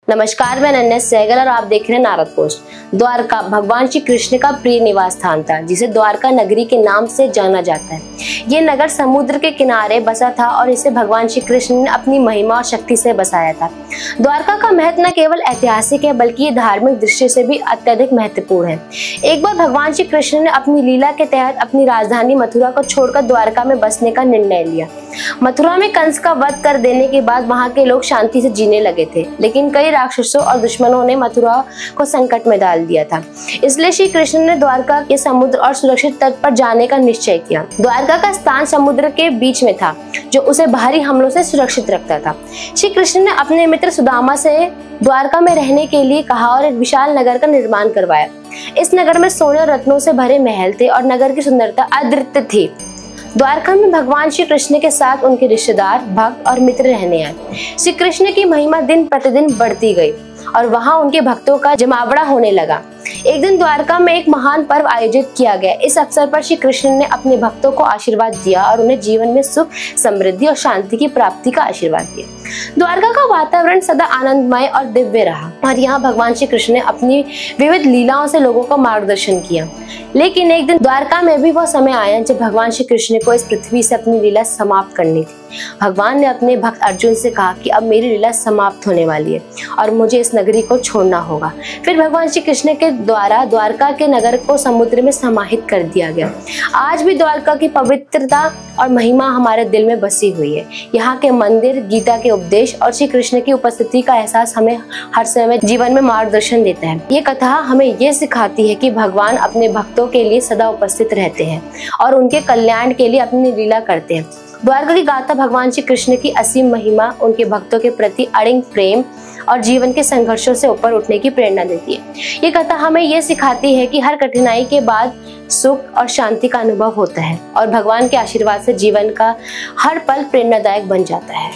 नमस्कार, मैं अनन्या सहगल और आप देख रहे हैं नारद पोस्ट। द्वारका भगवान श्री कृष्ण का प्रिय निवास स्थान था, जिसे द्वारका नगरी के नाम से जाना जाता है। ये नगर समुद्र के किनारे बसा था और इसे भगवान श्री कृष्ण ने अपनी महिमा और शक्ति से बसाया था। द्वारका का महत्व न केवल ऐतिहासिक है, बल्कि ये धार्मिक दृष्टि से भी अत्यधिक महत्वपूर्ण है। एक बार भगवान श्री कृष्ण ने अपनी लीला के तहत अपनी राजधानी मथुरा को छोड़कर द्वारका में बसने का निर्णय लिया। मथुरा में कंस का वध कर देने के बाद वहाँ के लोग शांति से जीने लगे थे, लेकिन कई राक्षसों और दुश्मनों ने मथुरा को संकट में डाल दिया था। इसलिए श्री कृष्ण ने द्वारका के समुद्र और सुरक्षित तट पर जाने का निश्चय किया। द्वारका का स्थान समुद्र के बीच में था, जो उसे बाहरी हमलों से सुरक्षित रखता था। श्री कृष्ण ने अपने मित्र सुदामा से द्वारका में रहने के लिए कहा और एक विशाल नगर का निर्माण करवाया। इस नगर में सोने और रत्नों से भरे महल थे और नगर की सुंदरता अद्वितीय थी। द्वारका में भगवान श्री कृष्ण के साथ उनके रिश्तेदार, भक्त और मित्र रहने आए। श्री कृष्ण की महिमा दिन प्रतिदिन बढ़ती गई और वहां उनके भक्तों का जमावड़ा होने लगा। एक दिन द्वारका में एक महान पर्व आयोजित किया गया। इस अवसर पर श्री कृष्ण ने अपने भक्तों को आशीर्वाद दिया और उन्हें जीवन में सुख, समृद्धि और शांति की प्राप्ति का आशीर्वाद दिया। द्वारका का वातावरण सदा आनंदमय और दिव्य रहा और यहाँ भगवान श्री कृष्ण ने अपनी विविध लीलाओं से लोगों का मार्गदर्शन किया। लेकिन एक दिन द्वारका में भी वह समय आया जब भगवान श्री कृष्ण को इस पृथ्वी से अपनी लीला समाप्त करनी थी। भगवान ने अपने भक्त अर्जुन से कहा कि अब मेरी लीला समाप्त होने वाली है और मुझे इस नगरी को छोड़ना होगा। फिर भगवान श्री कृष्ण के द्वारा द्वारका के नगर को समुद्र में समाहित कर दिया गया। आज भी द्वारका की पवित्रता और महिमा हमारे दिल में बसी हुई है। यहाँ के मंदिर, गीता के उपदेश और श्री कृष्ण की उपस्थिति का एहसास हमें हर समय जीवन में मार्गदर्शन देता है। ये कथा हमें ये सिखाती है कि भगवान अपने भक्तों के लिए सदा उपस्थित रहते हैं और उनके कल्याण के लिए अपनी लीला करते हैं। द्वारका की गाथा भगवान श्री कृष्ण की असीम महिमा, उनके भक्तों के प्रति अड़िग प्रेम और जीवन के संघर्षों से ऊपर उठने की प्रेरणा देती है। ये कथा हमें ये सिखाती है कि हर कठिनाई के बाद सुख और शांति का अनुभव होता है और भगवान के आशीर्वाद से जीवन का हर पल प्रेरणादायक बन जाता है।